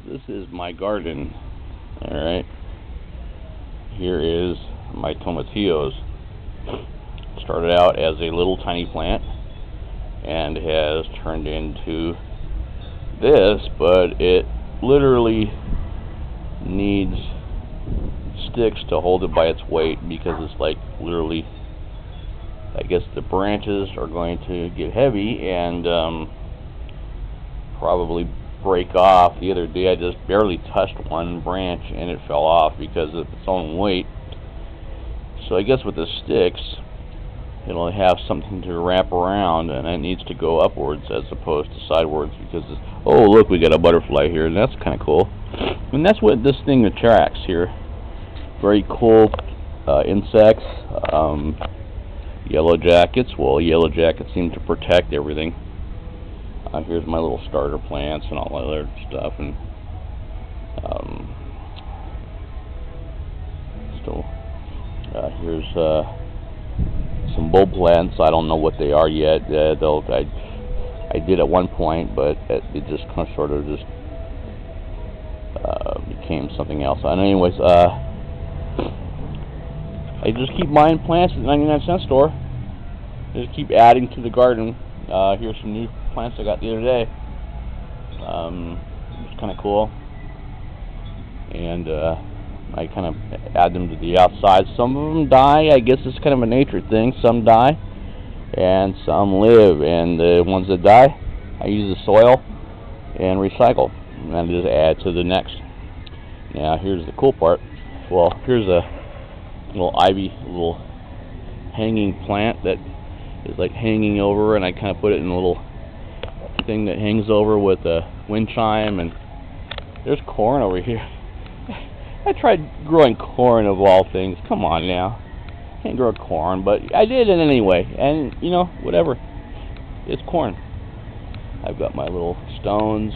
This is my garden. Alright. Here is my tomatillos. Started out as a little tiny plant and has turned into this, but it literally needs sticks to hold it by its weight because it's like literally, I guess the branches are going to get heavy and probably break off. The other day I just barely touched one branch and it fell off because of its own weight. So I guess with the sticks it'll have something to wrap around, and it needs to go upwards as opposed to sidewards because it's, oh look, we got a butterfly here, and that's kind of cool. And that's what this thing attracts here. Very cool insects. Yellow jackets. Well, yellow jackets seem to protect everything. Here's my little starter plants and all that other stuff, and here's some bulb plants. I don't know what they are yet. I did at one point, but it just kind of sort of just became something else. And anyways, I just keep buying plants at the 99-cent store. Just keep adding to the garden. Here's some new plants I got the other day. It's kind of cool, and I kind of add them to the outside. Some of them die. I guess it's kind of a nature thing. Some die, and some live. And the ones that die, I use the soil and recycle, and I just add to the next. Now here's the cool part. Well, here's a little ivy, little hanging plant that is like hanging over, and I kind of put it in a little thing that hangs over with a wind chime. And there's corn over here. I tried growing corn of all things. Come on now. Can't grow corn, but I did it anyway. And, you know, whatever. It's corn. I've got my little stones.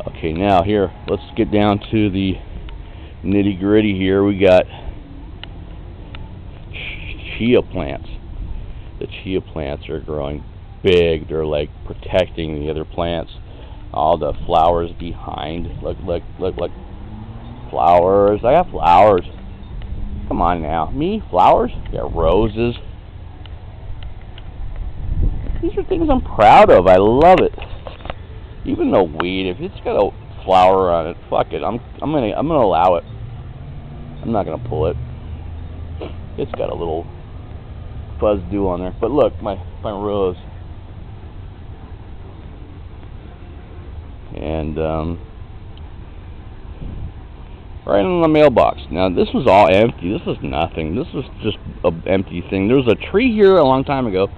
Okay, now here, let's get down to the nitty-gritty here. We got Chia plants. The Chia plants are growing big. They're like protecting the other plants. All the flowers behind. Look. Flowers. I got flowers. Come on now. Me? Flowers? I got roses. These are things I'm proud of. I love it. Even the weed, if it's got a flower on it, fuck it. I'm gonna allow it. I'm not gonna pull it. It's got a little fuzz dew on there. But look, my rose. And right on the mailbox. Now this was all empty. This was nothing. This was just an empty thing. There was a tree here a long time ago,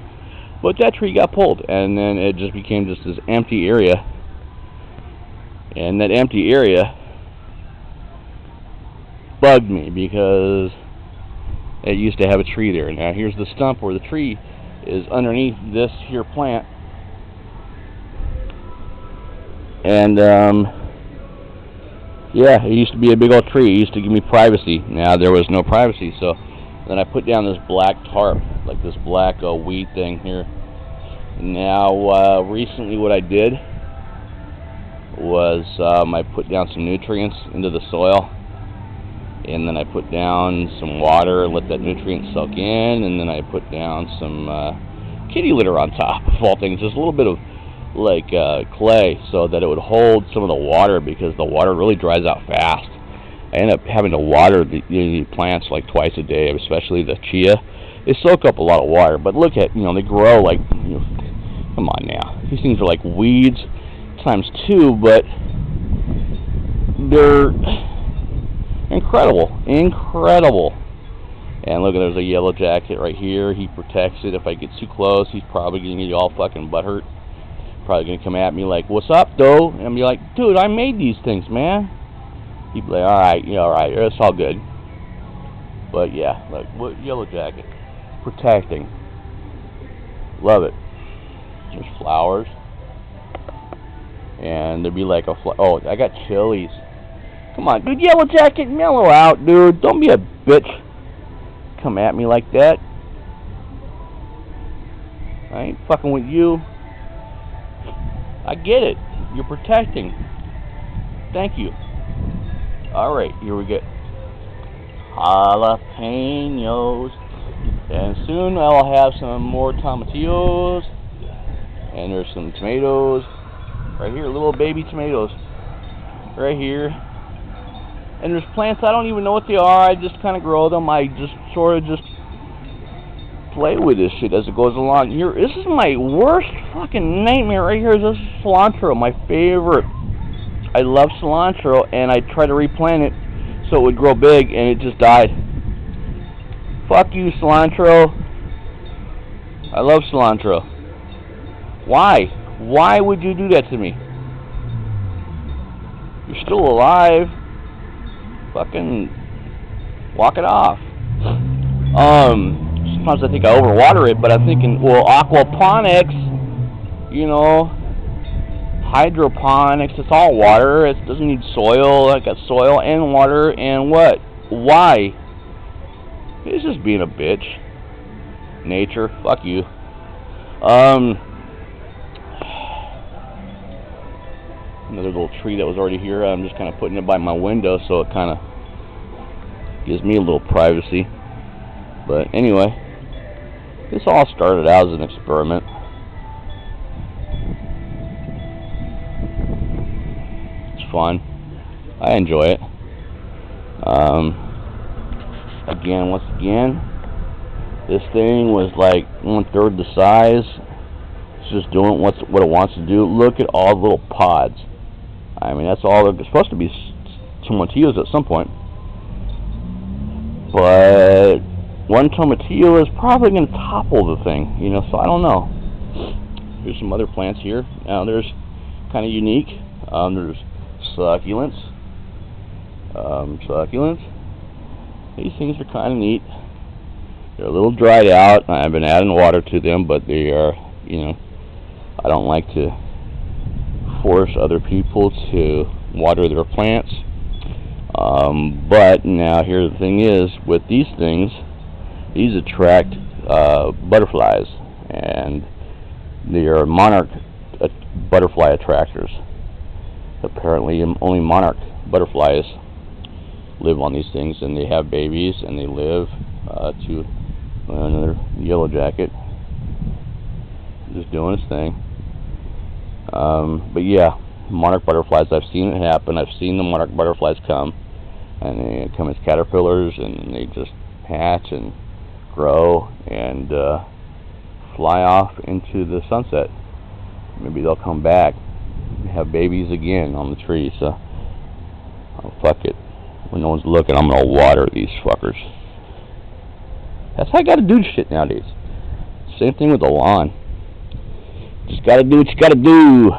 but that tree got pulled, and then it just became just this empty area. And that empty area bugged me because it used to have a tree there. Now here's the stump where the tree is underneath this here plant. And yeah, it used to be a big old tree. It used to give me privacy. Now there was no privacy, so then I put down this black tarp, like this black weed thing here. Now recently what I did was I put down some nutrients into the soil, and then I put down some water, let that nutrient soak in, and then I put down some kitty litter on top of all things, just a little bit of like clay, so that it would hold some of the water, because the water really dries out fast. I end up having to water the plants like twice a day, especially the Chia. They soak up a lot of water, but look at, they grow like, come on now. These things are like weeds times 2, but they're incredible. And look, there's a yellow jacket right here. He protects it. If I get too close, he's probably going to get all fucking butthurt. Probably going to come at me like, what's up, though? And I'll be like, dude, I made these things, man. He'd be like, alright, it's all good. But yeah, look, what yellow jacket. Protecting. Love it. There's flowers. And there'd be like a oh, I got chilies. Come on, dude, yellow jacket, mellow out, dude. Don't be a bitch. Come at me like that. I ain't fucking with you. I get it. You're protecting. Thank you. Alright, here we get jalapenos. And soon I'll have some more tomatillos. And there's some tomatoes. Right here, little baby tomatoes. Right here. And there's plants, I don't even know what they are. I just kind of grow them. I just sort of just play with this shit as it goes along. Here, this is my worst fucking nightmare right here. This is cilantro, my favorite. I love cilantro, and I tried to replant it so it would grow big, and it just died. Fuck you, cilantro. I love cilantro. Why? Why would you do that to me? You're still alive. Fucking walk it off. Sometimes I think I overwater it, but I'm thinking, well, aquaponics, you know, hydroponics, it's all water. It doesn't need soil. I got soil and water, and what? Why? It's just being a bitch. Nature, fuck you. Another little tree that was already here. I'm just kind of putting it by my window, so it kind of gives me a little privacy. But anyway, this all started out as an experiment. It's fun. I enjoy it. Once again, this thing was like 1/3 the size. It's just doing what it wants to do. Look at all the little pods. I mean, that's all. They're supposed to be tomatillos at some point. But one tomatillo is probably going to topple the thing, you know, so I don't know. There's some other plants here. Now, there's kind of unique. There's succulents. These things are kind of neat. They're a little dried out. I've been adding water to them, but they are, you know, I don't like to force other people to water their plants. But now here the thing is, with these things, these attract butterflies, and they are monarch butterfly attractors. Apparently only monarch butterflies live on these things, and they have babies, and they live to another yellow jacket just doing his thing. But yeah, monarch butterflies, I've seen it happen. I've seen the monarch butterflies come, and they come as caterpillars, and they just hatch and grow and fly off into the sunset. Maybe they'll come back and have babies again on the tree. So, oh, fuck it. When no one's looking, I'm gonna water these fuckers. That's how I gotta do shit nowadays. Same thing with the lawn. Just gotta do what you gotta do.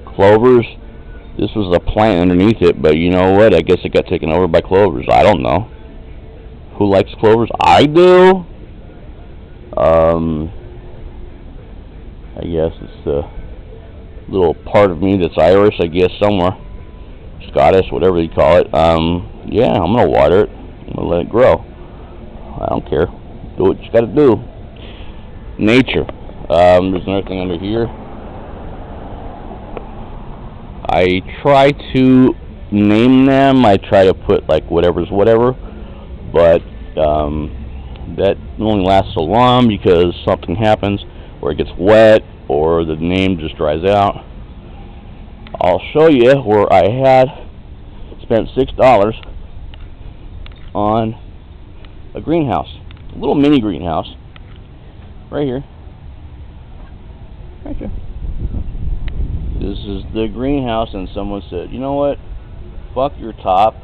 Clovers. This was a plant underneath it, but you know what? I guess it got taken over by clovers. I don't know. Who likes clovers? I do. I guess it's a little part of me that's Irish, I guess, somewhere. Scottish, whatever you call it. Yeah, I'm gonna water it. I'm gonna let it grow. I don't care. Do what you gotta do. Nature. There's another thing under here. I try to name them. I try to put like whatever's whatever, but that only lasts so long because something happens, or it gets wet, or the name just dries out. I'll show you where I had spent $6 on a greenhouse, a little mini greenhouse, right here. Right here. This is the greenhouse, and someone said, you know what? Fuck your top.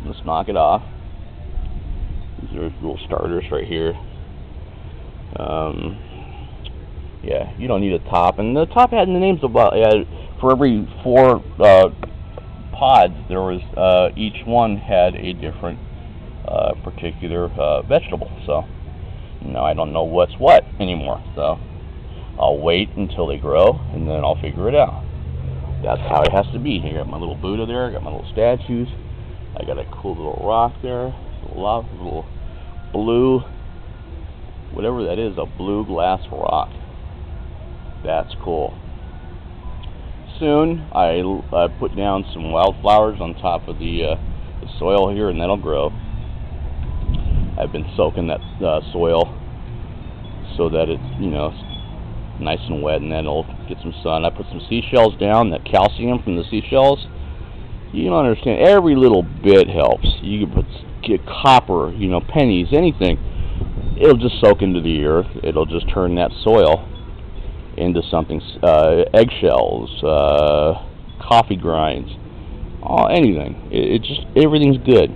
Let's knock it off. These are little starters right here. Yeah, you don't need a top. And the top had the names about, for every 4 pods, there was, each one had a different particular vegetable. So, now I don't know what's what anymore. So, I'll wait until they grow, and then I'll figure it out. That's how it has to be. I got my little Buddha there, I got my little statues, I got a cool little rock there, little blue, whatever that is, a blue glass rock. That's cool. Soon I put down some wildflowers on top of the soil here, and that'll grow. I've been soaking that soil so that it's, you know, nice and wet, and then it'll get some sun. I put some seashells down, that calcium from the seashells. You don't understand, every little bit helps. You can get copper, you know, pennies, anything. It'll just soak into the earth. It'll just turn that soil into something, eggshells, coffee grinds, anything. It just, everything's good.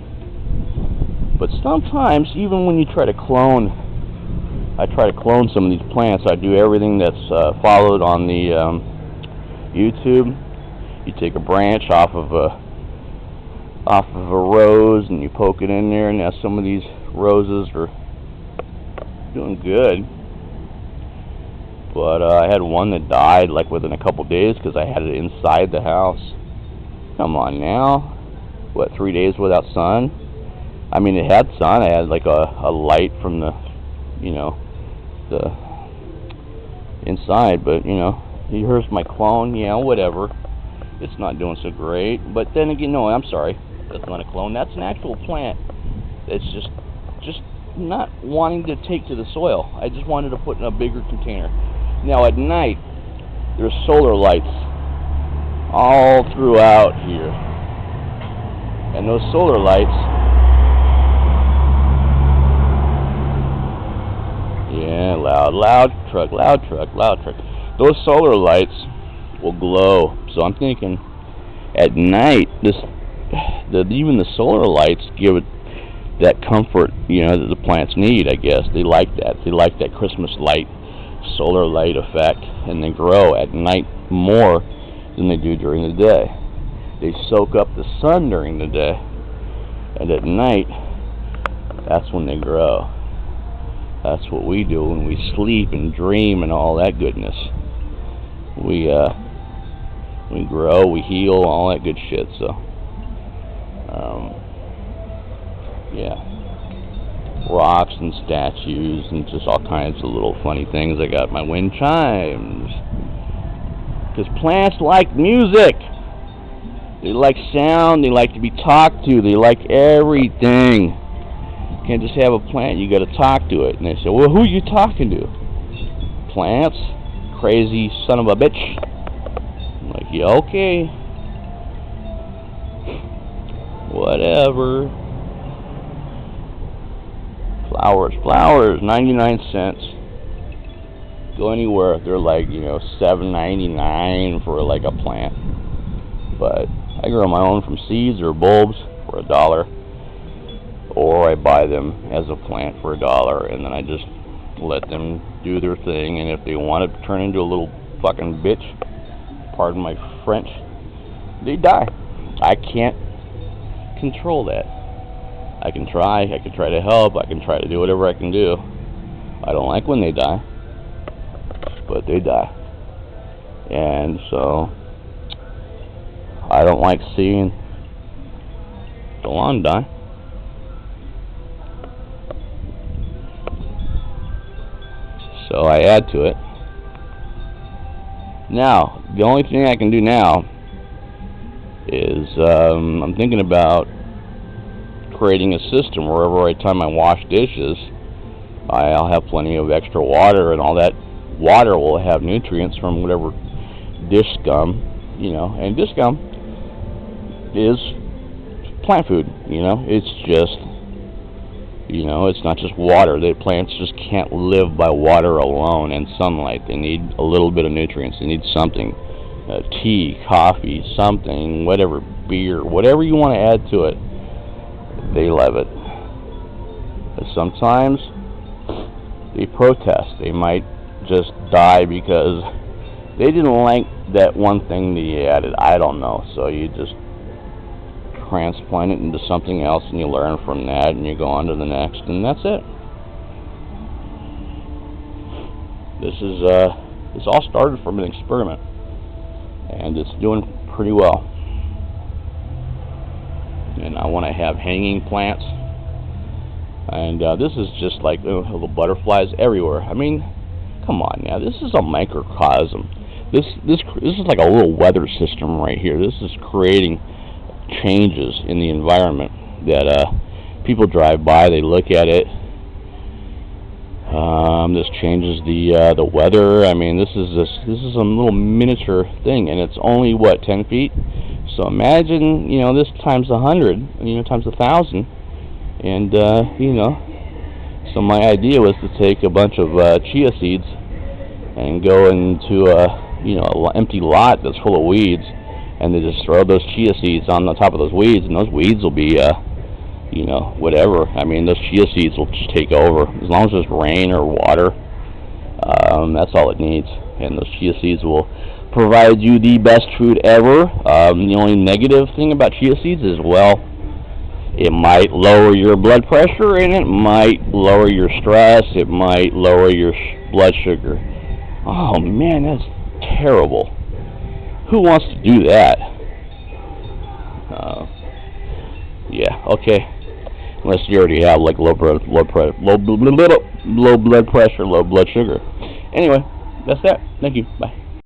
But sometimes, even when you try to clone, I try to clone some of these plants. I do everything that's followed on the YouTube. You take a branch off of a rose and you poke it in there, and now some of these roses are doing good. But I had one that died like within a couple days because I had it inside the house. Come on now. What, 3 days without sun? I mean, it had sun. I had like a light from the, you know, the inside. But, you know, here's my clone. Yeah, whatever. It's not doing so great. But then again, no, I'm sorry. That's not a clone. That's an actual plant. It's just not wanting to take to the soil. I just wanted to put in a bigger container. Now at night, there's solar lights all throughout here, and those solar lights, yeah, loud truck. Those solar lights will glow. So I'm thinking, at night, even the solar lights give it that comfort, you know, that the plants need. I guess they like that. They like that Christmas light, solar light effect, and they grow at night more than they do during the day. They soak up the sun during the day, and at night, that's when they grow. That's what we do when we sleep and dream and all that goodness. We grow, we heal, all that good shit. So, yeah. Rocks and statues and just all kinds of little funny things. I got my wind chimes. Because plants like music. They like sound. They like to be talked to. They like everything. You can't just have a plant. You got to talk to it. And they say, well, who are you talking to? Plants? Crazy son of a bitch. I'm like, yeah, okay. Whatever. Flowers, 99 cents. Go anywhere, they're like, you know, $7.99 for like a plant. But I grow my own from seeds or bulbs for $1, or I buy them as a plant for $1, and then I just let them do their thing. And if they want to turn into a little fucking bitch, pardon my French, they die. I can't control that. I can try to help, I can try to do whatever I can do. I don't like when they die, but they die. And so, I don't like seeing the lawn die. So I add to it. Now, the only thing I can do now is, I'm thinking about creating a system wherever I time I wash dishes, I'll have plenty of extra water, and all that water will have nutrients from whatever dish scum, you know, and dish scum is plant food, you know. It's just, you know, it's not just water. The plants just can't live by water alone and sunlight. They need a little bit of nutrients. They need something, tea, coffee, something, whatever, beer, whatever you want to add to it. They love it. But sometimes they protest. They might just die because they didn't like that one thing that you added. I don't know. So you just transplant it into something else, and you learn from that, and you go on to the next, and that's it. This all started from an experiment, and it's doing pretty well. And I want to have hanging plants And this is just like little butterflies everywhere. I mean, come on now, this is a microcosm. This is like a little weather system right here. This is creating changes in the environment that people drive by, they look at it. This changes the weather. I mean, this is a little miniature thing, and it's only what, 10 feet. So imagine, you know, this times 100, you know, times 1,000, and you know. So my idea was to take a bunch of chia seeds and go into a empty lot that's full of weeds, and they just throw those chia seeds on the top of those weeds, and those weeds will be you know, whatever. I mean, those chia seeds will just take over. As long as there's rain or water, that's all it needs. And those chia seeds will provide you the best food ever. The only negative thing about chia seeds is, well, it might lower your blood pressure, and it might lower your stress. It might lower your blood sugar. Oh, man, that's terrible. Who wants to do that? Yeah, okay. Unless you already have like low blood pressure, low blood sugar. Anyway, that's that. Thank you. Bye.